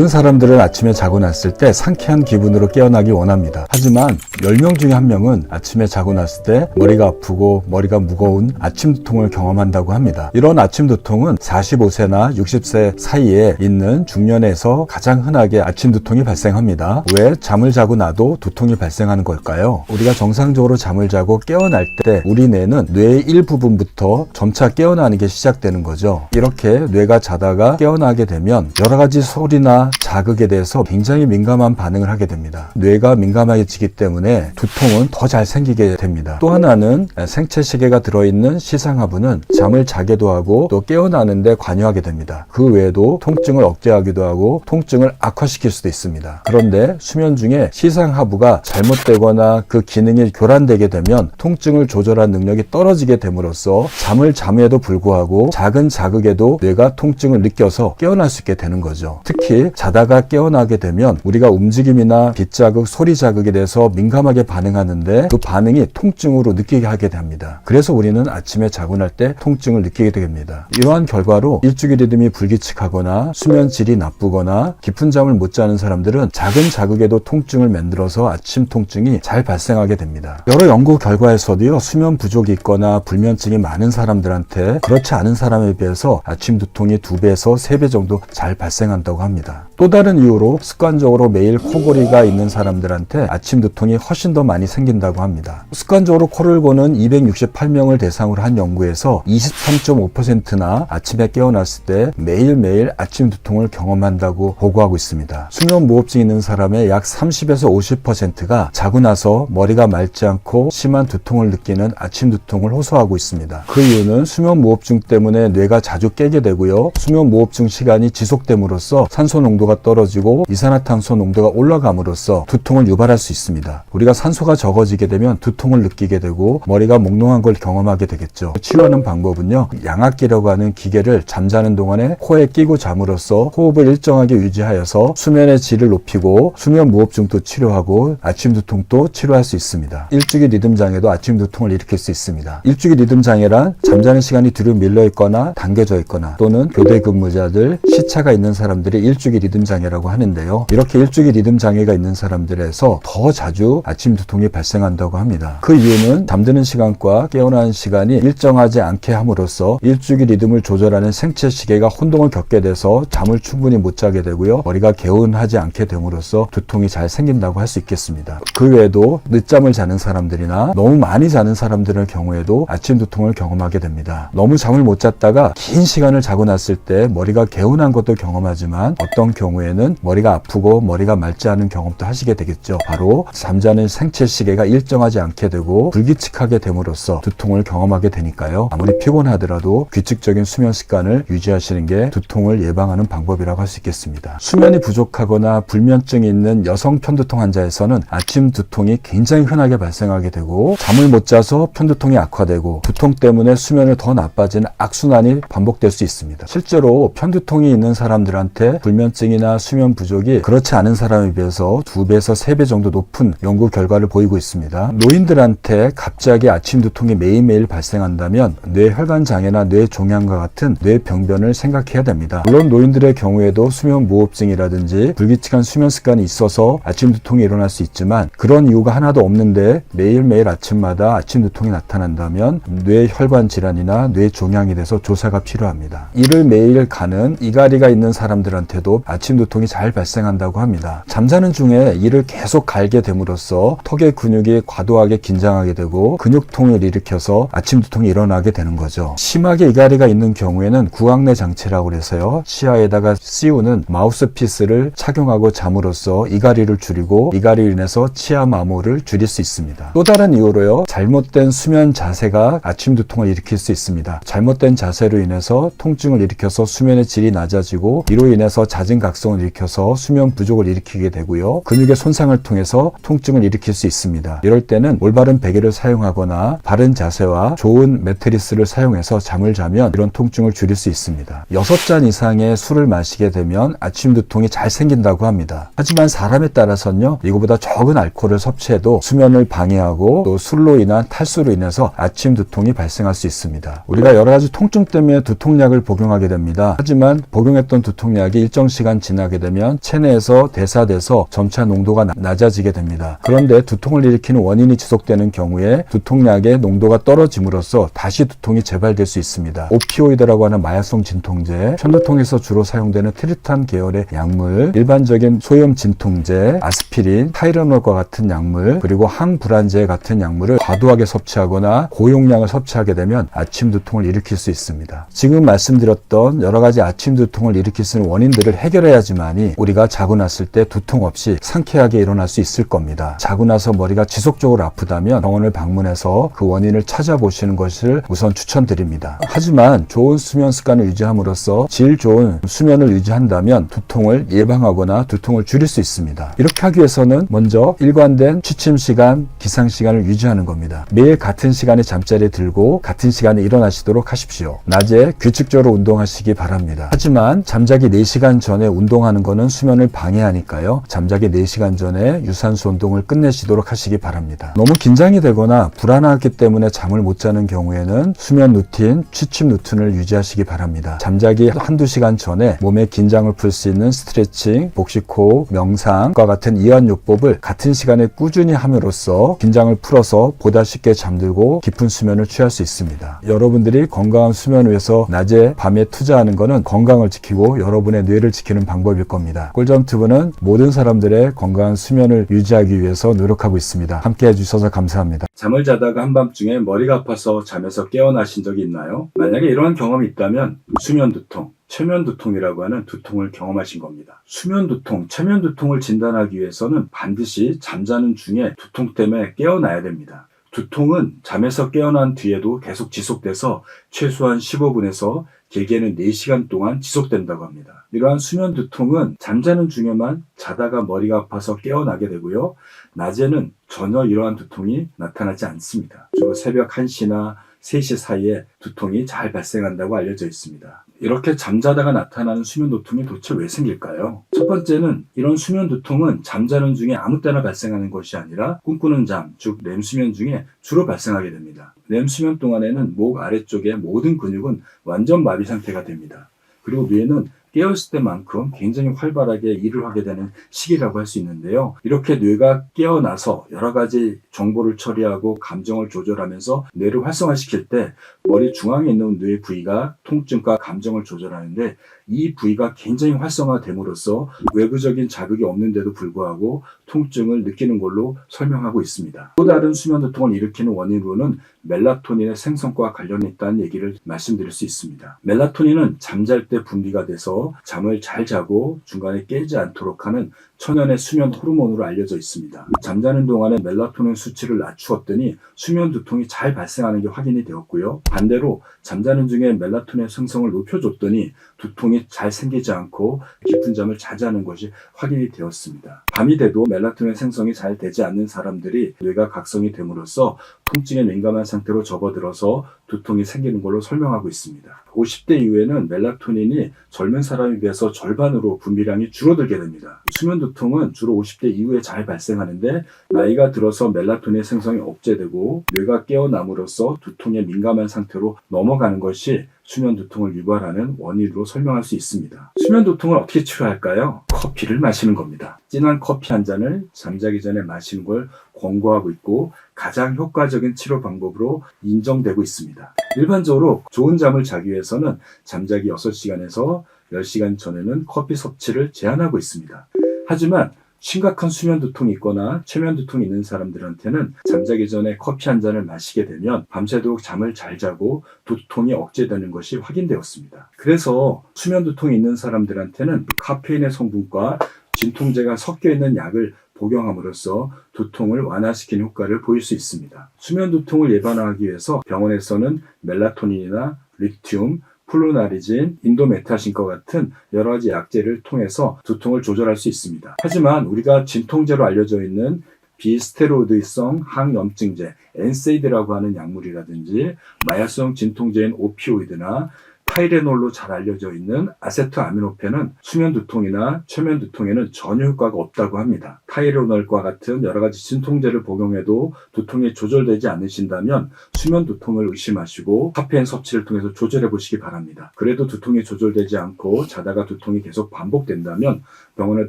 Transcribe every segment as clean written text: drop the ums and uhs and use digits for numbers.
모든 사람들은 아침에 자고 났을 때 상쾌한 기분으로 깨어나기 원합니다. 하지만 10명 중에 1명은 아침에 자고 났을 때 머리가 아프고 머리가 무거운 아침 두통을 경험한다고 합니다. 이런 아침 두통은 45세나 60세 사이에 있는 중년에서 가장 흔하게 아침 두통이 발생합니다. 왜 잠을 자고 나도 두통이 발생하는 걸까요? 우리가 정상적으로 잠을 자고 깨어날 때 우리 뇌는 뇌의 일부분부터 점차 깨어나는 게 시작되는 거죠. 이렇게 뇌가 자다가 깨어나게 되면 여러 가지 소리나 자극에 대해서 굉장히 민감한 반응을 하게 됩니다. 뇌가 민감해지기 때문에 두통은 더 잘 생기게 됩니다. 또 하나는 생체시계가 들어있는 시상하부는 잠을 자게도 하고 또 깨어나는데 관여하게 됩니다. 그 외에도 통증을 억제하기도 하고 통증을 악화시킬 수도 있습니다. 그런데 수면 중에 시상하부가 잘못되거나 그 기능이 교란되게 되면 통증을 조절할 능력이 떨어지게 됨으로써 잠을 잠에도 불구하고 작은 자극에도 뇌가 통증을 느껴서 깨어날 수 있게 되는 거죠. 특히 자다가 깨어나게 되면 우리가 움직임이나 빛 자극, 소리 자극에 대해서 민감하게 반응하는데 그 반응이 통증으로 느끼게 하게 됩니다. 그래서 우리는 아침에 자고 날 때 통증을 느끼게 됩니다. 이러한 결과로 일주기 리듬이 불규칙하거나 수면 질이 나쁘거나 깊은 잠을 못 자는 사람들은 작은 자극에도 통증을 만들어서 아침 통증이 잘 발생하게 됩니다. 여러 연구 결과에서도요, 수면 부족이 있거나 불면증이 많은 사람들한테 그렇지 않은 사람에 비해서 아침 두통이 2배에서 3배 정도 잘 발생한다고 합니다. 또 다른 이유로 습관적으로 매일 코골이가 있는 사람들한테 아침 두통이 훨씬 더 많이 생긴다고 합니다. 습관적으로 코를 고는 268명을 대상으로 한 연구에서 23.5%나 아침에 깨어났을 때 매일매일 아침 두통을 경험한다고 보고하고 있습니다. 수면무호흡증 있는 사람의 약 30에서 50%가 자고 나서 머리가 맑지 않고 심한 두통을 느끼는 아침 두통을 호소하고 있습니다. 그 이유는 수면무호흡증 때문에 뇌가 자주 깨게 되고요. 수면무호흡증 시간이 지속됨으로써 산소 농도가 떨어지고 이산화탄소 농도가 올라감으로써 두통을 유발할 수 있습니다. 우리가 산소가 적어지게 되면 두통을 느끼게 되고 머리가 몽롱한 걸 경험하게 되겠죠. 치료하는 방법은요, 양압기라고 하는 기계를 잠자는 동안에 코에 끼고 잠으로써 호흡을 일정하게 유지하여서 수면의 질을 높이고 수면 무호흡증도 치료하고 아침 두통도 치료할 수 있습니다. 일주기 리듬 장애도 아침 두통을 일으킬 수 있습니다. 일주기 리듬 장애란 잠자는 시간이 뒤로 밀려 있거나 당겨져 있거나 또는 교대 근무자들, 시차가 있는 사람들이 일주기 리듬 장애라고 하는데요. 이렇게 일주기 리듬 장애가 있는 사람들에서 더 자주 아침 두통이 발생한다고 합니다. 그 이유는 잠드는 시간과 깨어나는 시간이 일정하지 않게 함으로써 일주기 리듬을 조절하는 생체 시계가 혼동을 겪게 돼서 잠을 충분히 못 자게 되고요. 머리가 개운하지 않게 됨으로써 두통이 잘 생긴다고 할 수 있겠습니다. 그 외에도 늦잠을 자는 사람들이나 너무 많이 자는 사람들의 경우에도 아침 두통을 경험하게 됩니다. 너무 잠을 못 잤다가 긴 시간을 자고 났을 때 머리가 개운한 것도 경험하지만 어떤 경우에는 머리가 아프고 머리가 맑지 않은 경험도 하시게 되겠죠. 바로 잠자는 생체 시계가 일정하지 않게 되고 불규칙하게 됨으로써 두통을 경험하게 되니까요. 아무리 피곤하더라도 규칙적인 수면 습관을 유지하시는 게 두통을 예방하는 방법이라고 할 수 있겠습니다. 수면이 부족하거나 불면증이 있는 여성 편두통 환자에서는 아침 두통이 굉장히 흔하게 발생하게 되고 잠을 못 자서 편두통이 악화되고 두통 때문에 수면을 더 나빠지는 악순환이 반복될 수 있습니다. 실제로 편두통이 있는 사람들한테 불면증이나 수면 부족이 그렇지 않은 사람에 비해서 2배에서 3배 정도 높은 연구 결과를 보이고 있습니다. 노인들한테 갑자기 아침 두통이 매일매일 발생한다면 뇌혈관 장애나 뇌종양과 같은 뇌병변을 생각해야 됩니다. 물론 노인들의 경우에도 수면 무호흡증이라든지 불규칙한 수면 습관이 있어서 아침 두통이 일어날 수 있지만 그런 이유가 하나도 없는데 매일매일 아침마다 아침 두통이 나타난다면 뇌혈관 질환이나 뇌종양에 대해서 조사가 필요합니다. 이를 매일 가는 이갈이가 있는 사람들한테도 아침 두통이 잘 발생한다고 합니다. 잠자는 중에 이를 계속 갈게 됨으로써 턱의 근육이 과도하게 긴장하게 되고 근육통을 일으켜서 아침 두통이 일어나게 되는 거죠. 심하게 이갈이가 있는 경우에는 구강내 장치라고 해서요, 치아에다가 씌우는 마우스피스를 착용하고 잠으로써 이갈이를 줄이고 이갈이로 인해서 치아 마모를 줄일 수 있습니다. 또 다른 이유로요, 잘못된 수면 자세가 아침 두통을 일으킬 수 있습니다. 잘못된 자세로 인해서 통증을 일으켜서 수면의 질이 낮아지고 이로 인해서 잦은 각성을 일으켜서 수면 부족을 일으키게 되고요, 근육의 손상을 통해서 통증을 일으킬 수 있습니다. 이럴 때는 올바른 베개를 사용하거나 바른 자세와 좋은 매트리스를 사용해서 잠을 자면 이런 통증을 줄일 수 있습니다. 6잔 이상의 술을 마시게 되면 아침 두통이 잘 생긴다고 합니다. 하지만 사람에 따라서는요, 이거보다 적은 알코올을 섭취해도 수면을 방해하고 또 술로 인한 탈수로 인해서 아침 두통이 발생할 수 있습니다. 우리가 여러 가지 통증 때문에 두통약을 복용하게 됩니다. 하지만 복용했던 두통약이 일정 시간 지나 지나게 되면 체내에서 대사돼서 점차 농도가 낮아지게 됩니다. 그런데 두통을 일으키는 원인이 지속되는 경우에 두통약의 농도가 떨어짐으로써 다시 두통이 재발될 수 있습니다. 오피오이드라고 하는 마약성 진통제, 편두통에서 주로 사용되는 트리탄 계열의 약물, 일반적인 소염 진통제, 아스피린, 타이레놀과 같은 약물, 그리고 항불안제 같은 약물을 과도하게 섭취하거나 고용량을 섭취하게 되면 아침 두통을 일으킬 수 있습니다. 지금 말씀드렸던 여러 가지 아침 두통을 일으킬 수 있는 원인들을 해결해야지만이 우리가 자고 났을 때 두통 없이 상쾌하게 일어날 수 있을 겁니다. 자고 나서 머리가 지속적으로 아프다면 병원을 방문해서 그 원인을 찾아보시는 것을 우선 추천드립니다. 하지만 좋은 수면 습관을 유지함으로써 질 좋은 수면을 유지한다면 두통을 예방하거나 두통을 줄일 수 있습니다. 이렇게 하기 위해서는 먼저 일관된 취침 시간, 기상 시간을 유지하는 겁니다. 매일 같은 시간에 잠자리에 들고 같은 시간에 일어나시도록 하십시오. 낮에 규칙적으로 운동하시기 바랍니다. 하지만 잠자기 4시간 전에 운동하는 것은 수면을 방해하니까요. 잠자기 4시간 전에 유산소 운동을 끝내시도록 하시기 바랍니다. 너무 긴장이 되거나 불안하기 때문에 잠을 못 자는 경우에는 수면 루틴, 취침 루틴을 유지하시기 바랍니다. 잠자기 한두 시간 전에 몸의 긴장을 풀 수 있는 스트레칭, 복식호흡, 명상과 같은 이완요법을 같은 시간에 꾸준히 함으로써 긴장을 풀어서 보다 쉽게 잠들고 깊은 수면을 취할 수 있습니다. 여러분들이 건강한 수면을 위해서 낮에 밤에 투자하는 것은 건강을 지키고 여러분의 뇌를 지키는 방법일 겁니다. 꿀잠튜브는 모든 사람들의 건강한 수면을 유지하기 위해서 노력하고 있습니다. 함께 해주셔서 감사합니다. 잠을 자다가 한밤중에 머리가 아파서 잠에서 깨어나신 적이 있나요? 만약에 이러한 경험이 있다면 수면 두통, 최면 두통이라고 하는 두통을 경험하신 겁니다. 수면 두통, 최면 두통을 진단하기 위해서는 반드시 잠자는 중에 두통 때문에 깨어나야 됩니다. 두통은 잠에서 깨어난 뒤에도 계속 지속돼서 최소한 15분에서 길게는 4시간 동안 지속된다고 합니다. 이러한 수면 두통은 잠자는 중에만 자다가 머리가 아파서 깨어나게 되고요. 낮에는 전혀 이러한 두통이 나타나지 않습니다. 주로 새벽 1시나 3시 사이에 두통이 잘 발생한다고 알려져 있습니다. 이렇게 잠자다가 나타나는 수면 두통이 도대체 왜 생길까요? 첫 번째는 이런 수면 두통은 잠자는 중에 아무 때나 발생하는 것이 아니라 꿈꾸는 잠, 즉 렘수면 중에 주로 발생하게 됩니다. 렘수면 동안에는 목 아래쪽의 모든 근육은 완전 마비 상태가 됩니다. 그리고 뇌는 깨어있을 때만큼 굉장히 활발하게 일을 하게 되는 시기라고 할 수 있는데요. 이렇게 뇌가 깨어나서 여러 가지 정보를 처리하고 감정을 조절하면서 뇌를 활성화시킬 때 머리 중앙에 있는 뇌 부위가 통증과 감정을 조절하는데 이 부위가 굉장히 활성화됨으로써 외부적인 자극이 없는데도 불구하고 통증을 느끼는 걸로 설명하고 있습니다. 또 다른 수면 두통을 일으키는 원인으로는 멜라토닌의 생성과 관련이 있다는 얘기를 말씀드릴 수 있습니다. 멜라토닌은 잠잘 때 분비가 돼서 잠을 잘 자고 중간에 깨지 않도록 하는 천연의 수면 호르몬으로 알려져 있습니다. 잠자는 동안에 멜라토닌 수치를 낮추었더니 수면 두통이 잘 발생하는 게 확인이 되었고요. 반대로 잠자는 중에 멜라토닌 생성을 높여줬더니 두통이 잘 생기지 않고 깊은 잠을 자지 않는 것이 확인이 되었습니다. 밤이 돼도 멜라토닌 생성이 잘 되지 않는 사람들이 뇌가 각성이 됨으로써 통증에 민감한 상태로 접어들어서 두통이 생기는 걸로 설명하고 있습니다. 50대 이후에는 멜라토닌이 젊은 사람에 비해서 절반으로 분비량이 줄어들게 됩니다. 수면 두통은 주로 50대 이후에 잘 발생하는데 나이가 들어서 멜라토닌 생성이 억제되고 뇌가 깨어남으로써 두통에 민감한 상태로 넘어가는 것이 수면 두통을 유발하는 원인으로 설명할 수 있습니다. 수면 두통을 어떻게 치료할까요? 커피를 마시는 겁니다. 진한 커피 한 잔을 잠자기 전에 마시는 걸 권고하고 있고 가장 효과적인 치료 방법으로 인정되고 있습니다. 일반적으로 좋은 잠을 자기 위해서는 잠자기 6시간에서 10시간 전에는 커피 섭취를 제한하고 있습니다. 하지만 심각한 수면 두통이 있거나 최면 두통이 있는 사람들한테는 잠자기 전에 커피 한 잔을 마시게 되면 밤새도록 잠을 잘 자고 두통이 억제되는 것이 확인되었습니다. 그래서 수면 두통이 있는 사람들한테는 카페인의 성분과 진통제가 섞여 있는 약을 복용함으로써 두통을 완화시키는 효과를 보일 수 있습니다. 수면 두통을 예방하기 위해서 병원에서는 멜라토닌이나 리튬, 플루나리진, 인도메타신과 같은 여러 가지 약제를 통해서 두통을 조절할 수 있습니다. 하지만 우리가 진통제로 알려져 있는 비스테로이드성 항염증제, 엔세이드라고 하는 약물이라든지 마약성 진통제인 오피오이드나 타이레놀로 잘 알려져 있는 아세트아미노펜은 수면 두통이나 최면 두통에는 전혀 효과가 없다고 합니다. 타이레놀과 같은 여러 가지 진통제를 복용해도 두통이 조절되지 않으신다면 수면 두통을 의심하시고 카페인 섭취를 통해서 조절해 보시기 바랍니다. 그래도 두통이 조절되지 않고 자다가 두통이 계속 반복된다면 병원을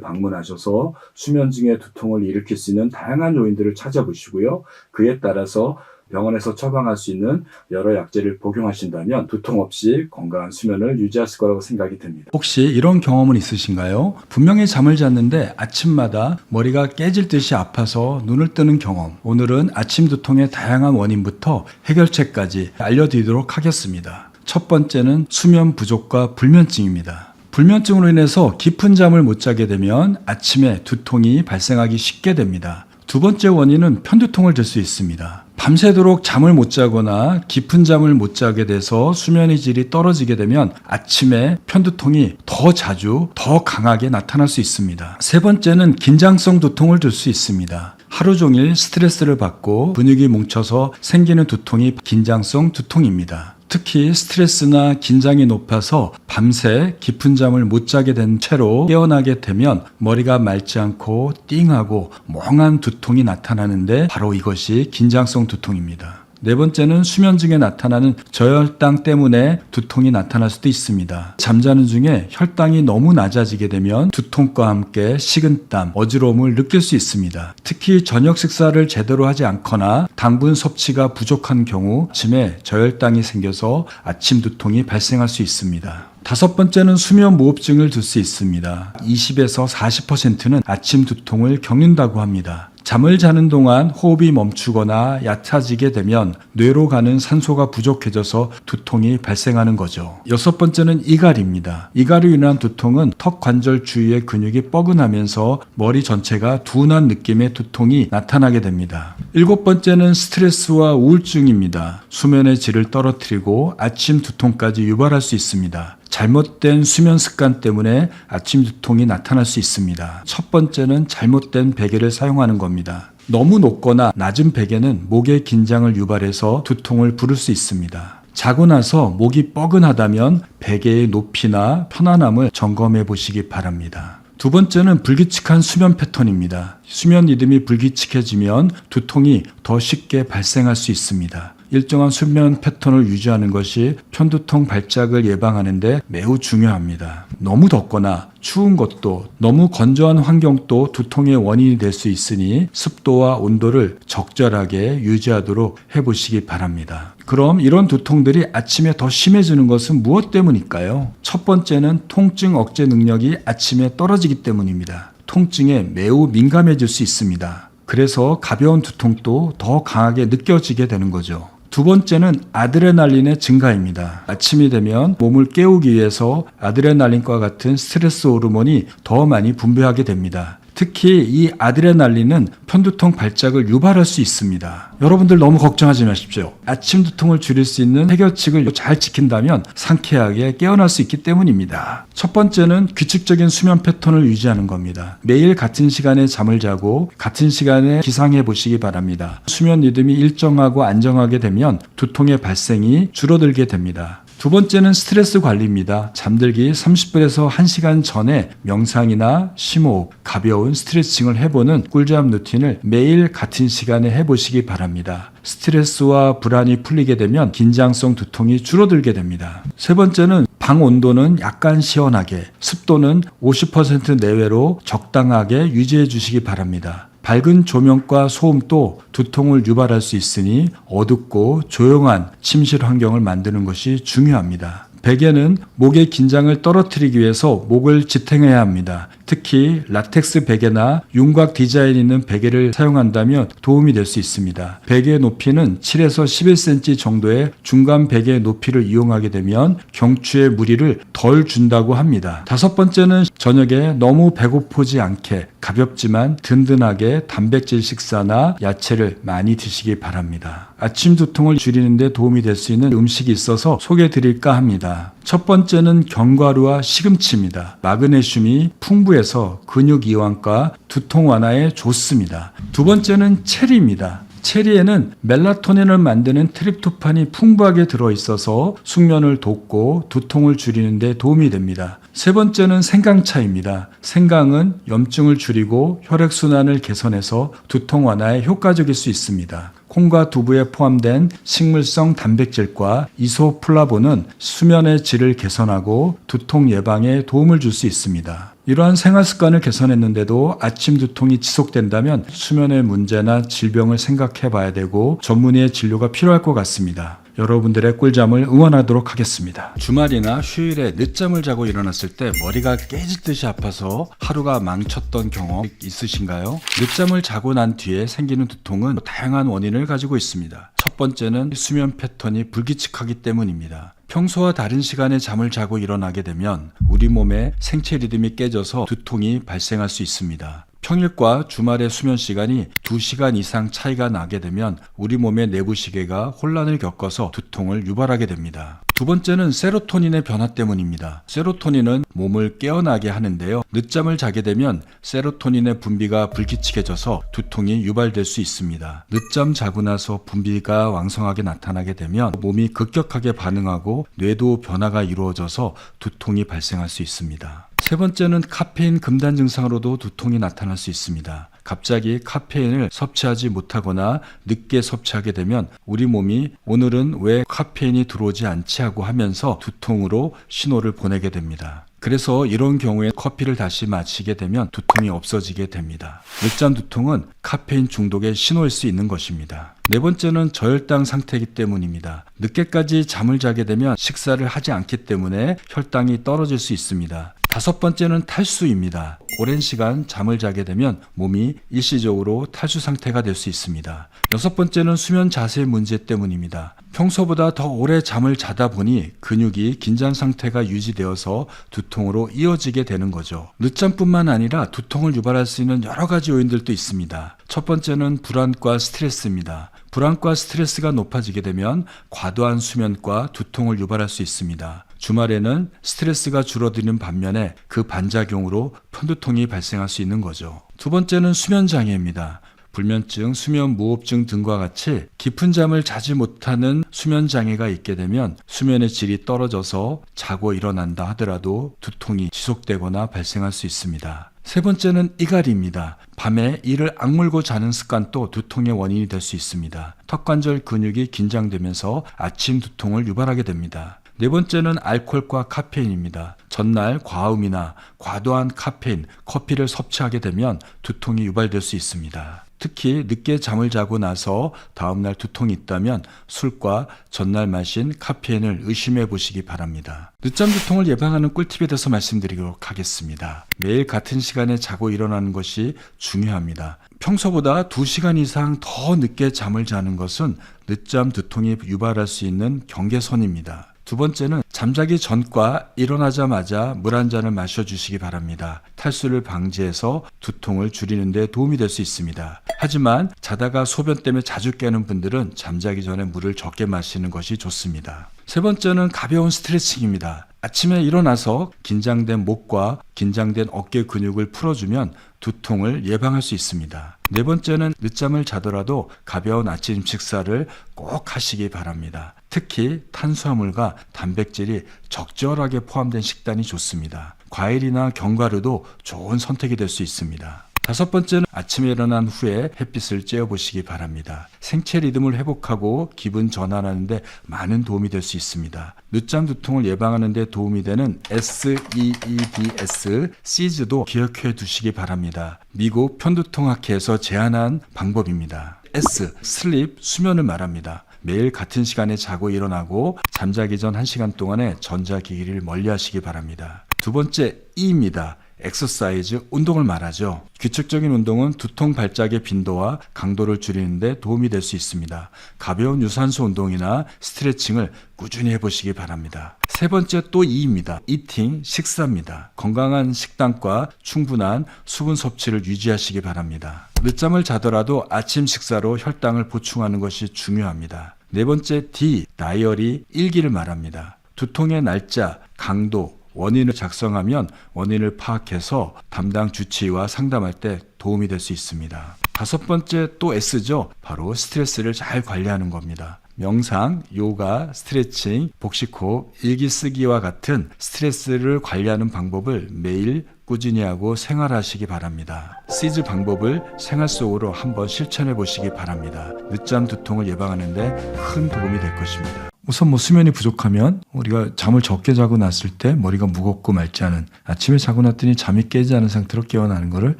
방문하셔서 수면 중에 두통을 일으킬 수 있는 다양한 요인들을 찾아보시고요. 그에 따라서 병원에서 처방할 수 있는 여러 약제를 복용하신다면 두통 없이 건강한 수면을 유지하실 거라고 생각이 듭니다. 혹시 이런 경험은 있으신가요? 분명히 잠을 잤는데 아침마다 머리가 깨질 듯이 아파서 눈을 뜨는 경험. 오늘은 아침 두통의 다양한 원인부터 해결책까지 알려드리도록 하겠습니다. 첫 번째는 수면 부족과 불면증입니다. 불면증으로 인해서 깊은 잠을 못 자게 되면 아침에 두통이 발생하기 쉽게 됩니다. 두 번째 원인은 편두통을 들 수 있습니다. 밤새도록 잠을 못 자거나 깊은 잠을 못 자게 돼서 수면의 질이 떨어지게 되면 아침에 편두통이 더 자주, 더 강하게 나타날 수 있습니다. 세 번째는 긴장성 두통을 들 수 있습니다. 하루 종일 스트레스를 받고 근육이 뭉쳐서 생기는 두통이 긴장성 두통입니다. 특히 스트레스나 긴장이 높아서 밤새 깊은 잠을 못 자게 된 채로 깨어나게 되면 머리가 맑지 않고 띵하고 멍한 두통이 나타나는데 바로 이것이 긴장성 두통입니다. 네 번째는 수면 중에 나타나는 저혈당 때문에 두통이 나타날 수도 있습니다. 잠자는 중에 혈당이 너무 낮아지게 되면 두통과 함께 식은땀, 어지러움을 느낄 수 있습니다. 특히 저녁 식사를 제대로 하지 않거나 당분 섭취가 부족한 경우 아침에 저혈당이 생겨서 아침 두통이 발생할 수 있습니다. 다섯 번째는 수면 무호흡증을 들 수 있습니다. 20에서 40%는 아침 두통을 겪는다고 합니다. 잠을 자는 동안 호흡이 멈추거나 얕아지게 되면 뇌로 가는 산소가 부족해져서 두통이 발생하는 거죠. 여섯 번째는 이갈입니다. 이갈로 인한 두통은 턱 관절 주위의 근육이 뻐근하면서 머리 전체가 둔한 느낌의 두통이 나타나게 됩니다. 일곱 번째는 스트레스와 우울증입니다. 수면의 질을 떨어뜨리고 아침 두통까지 유발할 수 있습니다. 잘못된 수면 습관 때문에 아침 두통이 나타날 수 있습니다. 첫 번째는 잘못된 베개를 사용하는 겁니다. 너무 높거나 낮은 베개는 목의 긴장을 유발해서 두통을 부를 수 있습니다. 자고 나서 목이 뻐근하다면 베개의 높이나 편안함을 점검해 보시기 바랍니다. 두 번째는 불규칙한 수면 패턴입니다. 수면 리듬이 불규칙해지면 두통이 더 쉽게 발생할 수 있습니다. 일정한 수면 패턴을 유지하는 것이 편두통 발작을 예방하는 데 매우 중요합니다. 너무 덥거나 추운 것도 너무 건조한 환경도 두통의 원인이 될 수 있으니 습도와 온도를 적절하게 유지하도록 해보시기 바랍니다. 그럼 이런 두통들이 아침에 더 심해지는 것은 무엇 때문일까요? 첫 번째는 통증 억제 능력이 아침에 떨어지기 때문입니다. 통증에 매우 민감해질 수 있습니다. 그래서 가벼운 두통도 더 강하게 느껴지게 되는 거죠. 두 번째는 아드레날린의 증가입니다. 아침이 되면 몸을 깨우기 위해서 아드레날린과 같은 스트레스 호르몬이 더 많이 분비하게 됩니다. 특히 이 아드레날린은 편두통 발작을 유발할 수 있습니다. 여러분들 너무 걱정하지 마십시오. 아침 두통을 줄일 수 있는 해결책을 잘 지킨다면 상쾌하게 깨어날 수 있기 때문입니다. 첫 번째는 규칙적인 수면 패턴을 유지하는 겁니다. 매일 같은 시간에 잠을 자고 같은 시간에 기상해 보시기 바랍니다. 수면 리듬이 일정하고 안정하게 되면 두통의 발생이 줄어들게 됩니다. 두 번째는 스트레스 관리입니다. 잠들기 30분에서 1시간 전에 명상이나 심호흡, 가벼운 스트레칭을 해보는 꿀잠 루틴을 매일 같은 시간에 해보시기 바랍니다. 스트레스와 불안이 풀리게 되면 긴장성 두통이 줄어들게 됩니다. 세 번째는 방 온도는 약간 시원하게, 습도는 50% 내외로 적당하게 유지해 주시기 바랍니다. 밝은 조명과 소음도 두통을 유발할 수 있으니 어둡고 조용한 침실 환경을 만드는 것이 중요합니다. 베개는 목의 긴장을 떨어뜨리기 위해서 목을 지탱해야 합니다. 특히 라텍스 베개나 윤곽 디자인 있는 베개를 사용한다면 도움이 될 수 있습니다. 베개의 높이는 7에서 11cm 정도의 중간 베개의 높이를 이용하게 되면 경추에 무리를 덜 준다고 합니다. 다섯 번째는 저녁에 너무 배고프지 않게 가볍지만 든든하게 단백질 식사나 야채를 많이 드시기 바랍니다. 아침 두통을 줄이는 데 도움이 될 수 있는 음식이 있어서 소개해 드릴까 합니다. 첫 번째는 견과류와 시금치입니다. 마그네슘이 풍부해서 근육 이완과 두통 완화에 좋습니다. 두 번째는 체리입니다. 체리에는 멜라토닌을 만드는 트립토판이 풍부하게 들어있어서 숙면을 돕고 두통을 줄이는 데 도움이 됩니다. 세 번째는 생강차입니다. 생강은 염증을 줄이고 혈액순환을 개선해서 두통 완화에 효과적일 수 있습니다. 콩과 두부에 포함된 식물성 단백질과 이소플라본은 수면의 질을 개선하고 두통 예방에 도움을 줄 수 있습니다. 이러한 생활 습관을 개선했는데도 아침 두통이 지속된다면 수면의 문제나 질병을 생각해 봐야 되고 전문의의 진료가 필요할 것 같습니다. 여러분들의 꿀잠을 응원하도록 하겠습니다. 주말이나 휴일에 늦잠을 자고 일어났을 때 머리가 깨질 듯이 아파서 하루가 망쳤던 경험 있으신가요? 늦잠을 자고 난 뒤에 생기는 두통은 다양한 원인을 가지고 있습니다. 첫 번째는 수면 패턴이 불규칙하기 때문입니다. 평소와 다른 시간에 잠을 자고 일어나게 되면 우리 몸의 생체 리듬이 깨져서 두통이 발생할 수 있습니다. 평일과 주말의 수면 시간이 2시간 이상 차이가 나게 되면 우리 몸의 내부 시계가 혼란을 겪어서 두통을 유발하게 됩니다. 두 번째는 세로토닌의 변화 때문입니다. 세로토닌은 몸을 깨어나게 하는데요. 늦잠을 자게 되면 세로토닌의 분비가 불규칙해져서 두통이 유발될 수 있습니다. 늦잠 자고 나서 분비가 왕성하게 나타나게 되면 몸이 급격하게 반응하고 뇌도 변화가 이루어져서 두통이 발생할 수 있습니다. 세 번째는 카페인 금단 증상으로도 두통이 나타날 수 있습니다. 갑자기 카페인을 섭취하지 못하거나 늦게 섭취하게 되면 우리 몸이 오늘은 왜 카페인이 들어오지 않지 하고 하면서 두통으로 신호를 보내게 됩니다. 그래서 이런 경우에 커피를 다시 마시게 되면 두통이 없어지게 됩니다. 늦잠 두통은 카페인 중독의 신호일 수 있는 것입니다. 네 번째는 저혈당 상태이기 때문입니다. 늦게까지 잠을 자게 되면 식사를 하지 않기 때문에 혈당이 떨어질 수 있습니다. 다섯 번째는 탈수입니다. 오랜 시간 잠을 자게 되면 몸이 일시적으로 탈수 상태가 될 수 있습니다. 여섯 번째는 수면 자세 문제 때문입니다. 평소보다 더 오래 잠을 자다 보니 근육이 긴장 상태가 유지되어서 두통으로 이어지게 되는 거죠. 늦잠뿐만 아니라 두통을 유발할 수 있는 여러 가지 요인들도 있습니다. 첫 번째는 불안과 스트레스입니다. 불안과 스트레스가 높아지게 되면 과도한 수면과 두통을 유발할 수 있습니다. 주말에는 스트레스가 줄어드는 반면에 그 반작용으로 편두통이 발생할 수 있는 거죠. 두 번째는 수면장애입니다. 불면증, 수면무호흡증 등과 같이 깊은 잠을 자지 못하는 수면장애가 있게 되면 수면의 질이 떨어져서 자고 일어난다 하더라도 두통이 지속되거나 발생할 수 있습니다. 세 번째는 이갈이입니다. 밤에 이를 악물고 자는 습관도 두통의 원인이 될 수 있습니다. 턱관절 근육이 긴장되면서 아침 두통을 유발하게 됩니다. 네 번째는 알코올과 카페인입니다. 전날 과음이나 과도한 카페인, 커피를 섭취하게 되면 두통이 유발될 수 있습니다. 특히 늦게 잠을 자고 나서 다음날 두통이 있다면 술과 전날 마신 카페인을 의심해 보시기 바랍니다. 늦잠 두통을 예방하는 꿀팁에 대해서 말씀드리도록 하겠습니다. 매일 같은 시간에 자고 일어나는 것이 중요합니다. 평소보다 2시간 이상 더 늦게 잠을 자는 것은 늦잠 두통이 유발할 수 있는 경계선입니다. 두 번째는 잠자기 전과 일어나자마자 물 한 잔을 마셔주시기 바랍니다. 탈수를 방지해서 두통을 줄이는 데 도움이 될 수 있습니다. 하지만 자다가 소변 때문에 자주 깨는 분들은 잠자기 전에 물을 적게 마시는 것이 좋습니다. 세 번째는 가벼운 스트레칭입니다. 아침에 일어나서 긴장된 목과 긴장된 어깨 근육을 풀어주면 두통을 예방할 수 있습니다. 네 번째는 늦잠을 자더라도 가벼운 아침 식사를 꼭 하시기 바랍니다. 특히 탄수화물과 단백질이 적절하게 포함된 식단이 좋습니다. 과일이나 견과류도 좋은 선택이 될 수 있습니다. 다섯 번째는 아침에 일어난 후에 햇빛을 쬐어보시기 바랍니다. 생체 리듬을 회복하고 기분 전환하는 데 많은 도움이 될 수 있습니다. 늦잠 두통을 예방하는 데 도움이 되는 SEEDS, 시즈도 기억해 두시기 바랍니다. 미국 편두통학회에서 제안한 방법입니다. S, 슬립, 수면을 말합니다. 매일 같은 시간에 자고 일어나고 잠자기 전 1시간 동안에 전자기기를 멀리 하시기 바랍니다. 두 번째 E입니다. 엑서사이즈, 운동을 말하죠. 규칙적인 운동은 두통 발작의 빈도와 강도를 줄이는 데 도움이 될 수 있습니다. 가벼운 유산소 운동이나 스트레칭을 꾸준히 해보시기 바랍니다. 세 번째 또 E입니다. 이팅, 식사입니다. 건강한 식단과 충분한 수분 섭취를 유지하시기 바랍니다. 늦잠을 자더라도 아침 식사로 혈당을 보충하는 것이 중요합니다. 네 번째 D, 다이어리, 일기를 말합니다. 두통의 날짜, 강도, 원인을 작성하면 원인을 파악해서 담당 주치의와 상담할 때 도움이 될 수 있습니다. 다섯 번째 또 S죠. 바로 스트레스를 잘 관리하는 겁니다. 명상, 요가, 스트레칭, 복식호흡, 일기 쓰기와 같은 스트레스를 관리하는 방법을 매일 꾸준히 하고 생활하시기 바랍니다. 시즈 방법을 생활 속으로 한번 실천해 보시기 바랍니다. 늦잠 두통을 예방하는데 큰 도움이 될 것입니다. 우선 수면이 부족하면 우리가 잠을 적게 자고 났을 때 머리가 무겁고 맑지 않은, 아침에 자고 났더니 잠이 깨지 않은 상태로 깨어나는 거를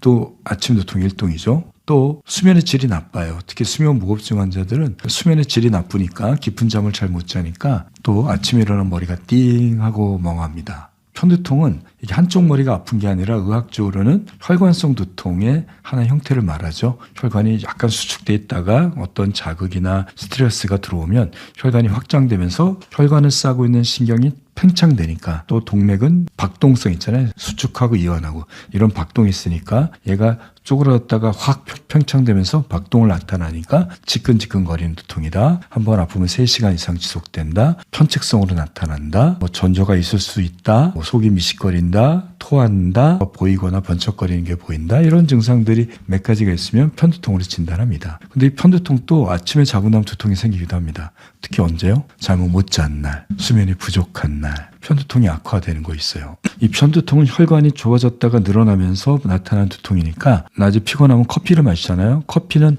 또 아침 두통 일동이죠. 또 수면의 질이 나빠요. 특히 수면 무호흡증 환자들은 수면의 질이 나쁘니까 깊은 잠을 잘 못 자니까 또 아침에 일어나면 머리가 띵 하고 멍합니다. 편두통은 이게 한쪽 머리가 아픈 게 아니라 의학적으로는 혈관성 두통의 하나의 형태를 말하죠. 혈관이 약간 수축돼 있다가 어떤 자극이나 스트레스가 들어오면 혈관이 확장되면서 혈관을 싸고 있는 신경이 팽창되니까, 또 동맥은 박동성 있잖아요. 수축하고 이완하고 이런 박동이 있으니까 얘가 쪼그라졌다가 확 팽창되면서 박동을 나타나니까 지끈지끈거리는 두통이다. 한번 아프면 3시간 이상 지속된다. 편측성으로 나타난다. 전조가 있을 수 있다. 속이 미식거린다. 토한다. 보이거나 번쩍거리는 게 보인다. 이런 증상들이 몇 가지가 있으면 편두통으로 진단합니다. 근데 이 편두통도 아침에 자고 나면 두통이 생기기도 합니다. 특히 언제요? 잠을 못 잔 날, 수면이 부족한 날, 편두통이 악화되는 거 있어요. 이 편두통은 혈관이 좁아졌다가 늘어나면서 나타난 두통이니까 낮에 피곤하면 커피를 마시잖아요. 커피는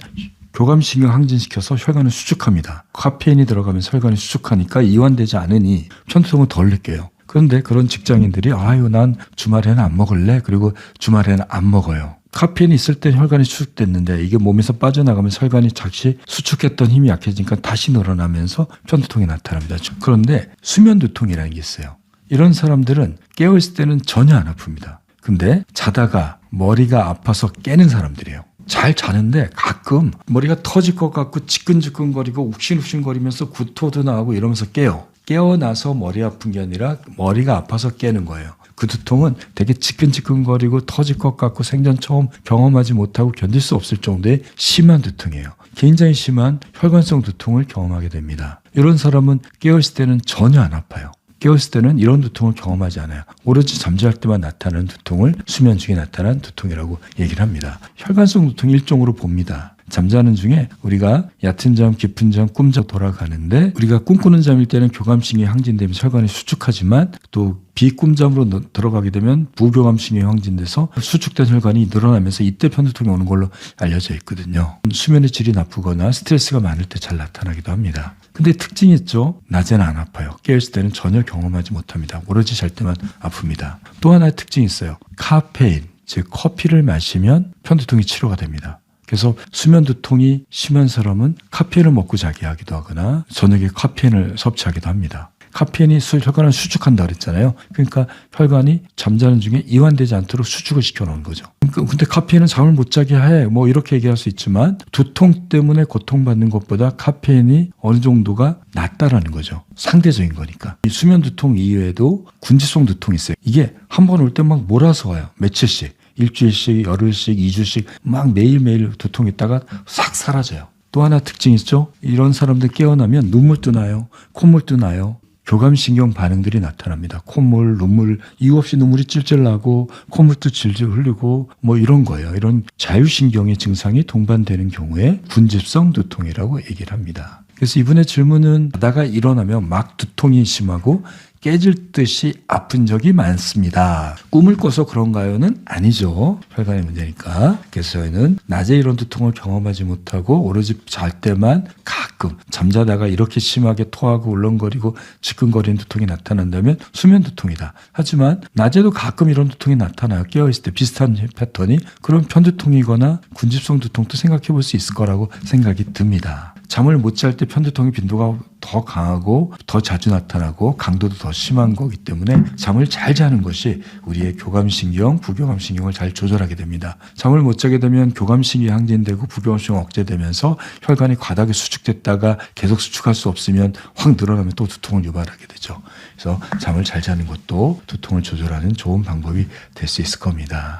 교감신경 항진시켜서 혈관을 수축합니다. 카페인이 들어가면서 혈관이 수축하니까 이완되지 않으니 편두통은 덜 느껴요. 그런데 그런 직장인들이 난 주말에는 안 먹을래. 그리고 주말에는 안 먹어요. 카페인이 있을 때 혈관이 수축됐는데 이게 몸에서 빠져나가면서 혈관이 잠시 수축했던 힘이 약해지니까 다시 늘어나면서 편두통이 나타납니다. 그런데 수면 두통이라는 게 있어요. 이런 사람들은 깨어있을 때는 전혀 안 아픕니다. 근데 자다가 머리가 아파서 깨는 사람들이에요. 잘 자는데 가끔 머리가 터질 것 같고 지끈지끈거리고 욱신욱신거리면서 구토도 나고 이러면서 깨요. 깨어나서 머리 아픈 게 아니라 머리가 아파서 깨는 거예요. 그 두통은 되게 지끈지끈거리고 터질 것 같고 생전 처음 경험하지 못하고 견딜 수 없을 정도의 심한 두통이에요. 굉장히 심한 혈관성 두통을 경험하게 됩니다. 이런 사람은 깨어있을 때는 전혀 안 아파요. 깨어있을 때는 이런 두통을 경험하지 않아요. 오로지 잠잘 때만 나타나는 두통을 수면 중에 나타난 두통이라고 얘기를 합니다. 혈관성 두통 일종으로 봅니다. 잠자는 중에 우리가 얕은 잠, 깊은 잠, 꿈잠 돌아가는데, 우리가 꿈꾸는 잠일 때는 교감신경이 항진되면서 혈관이 수축하지만 또 비꿈잠으로 들어가게 되면 부교감신경이 항진돼서 수축된 혈관이 늘어나면서 이때 편두통이 오는 걸로 알려져 있거든요. 수면의 질이 나쁘거나 스트레스가 많을 때 잘 나타나기도 합니다. 근데 특징이 있죠. 낮에는 안 아파요. 깨어있을 때는 전혀 경험하지 못합니다. 오로지 잘 때만 아픕니다. 또 하나의 특징이 있어요. 카페인, 즉 커피를 마시면 편두통이 치료가 됩니다. 그래서 수면 두통이 심한 사람은 카페인을 먹고 자게 하기도 하거나 저녁에 카페인을 섭취하기도 합니다. 카페인이 혈관을 수축한다 그랬잖아요. 그러니까 혈관이 잠자는 중에 이완되지 않도록 수축을 시켜놓은 거죠. 근데 카페인은 잠을 못 자게 해. 이렇게 얘기할 수 있지만 두통 때문에 고통받는 것보다 카페인이 어느 정도가 낫다라는 거죠. 상대적인 거니까. 이 수면 두통 이외에도 군지성 두통이 있어요. 이게 한 번 올 때 막 몰아서 와요. 며칠씩. 일주일씩, 열흘씩, 2주씩 막 매일매일 두통이 있다가 싹 사라져요. 또 하나 특징이 있죠. 이런 사람들 깨어나면 눈물도 나요. 콧물도 나요. 교감신경 반응들이 나타납니다. 콧물, 눈물, 이유 없이 눈물이 찔찔 나고 콧물도 질질 흘리고 이런 거예요. 이런 자율신경의 증상이 동반되는 경우에 군집성 두통이라고 얘기를 합니다. 그래서 이분의 질문은 자다가 일어나면 막 두통이 심하고 깨질 듯이 아픈 적이 많습니다. 꿈을 꿔서 그런가요?는 아니죠. 혈관의 문제니까. 그래서 저희는 낮에 이런 두통을 경험하지 못하고 오로지 잘 때만 가끔 잠자다가 이렇게 심하게 토하고 울렁거리고 지끈거리는 두통이 나타난다면 수면 두통이다. 하지만 낮에도 가끔 이런 두통이 나타나요. 깨어있을 때 비슷한 패턴이. 그럼 편두통이거나 군집성 두통도 생각해 볼 수 있을 거라고 생각이 듭니다. 잠을 못 잘 때 편두통의 빈도가 더 강하고 더 자주 나타나고 강도도 더 심한 거기 때문에 잠을 잘 자는 것이 우리의 교감신경, 부교감신경을 잘 조절하게 됩니다. 잠을 못 자게 되면 교감신경이 항진되고 부교감신경 억제되면서 혈관이 과다하게 수축됐다가 계속 수축할 수 없으면 확 늘어나면 또 두통을 유발하게 되죠. 그래서 잠을 잘 자는 것도 두통을 조절하는 좋은 방법이 될 수 있을 겁니다.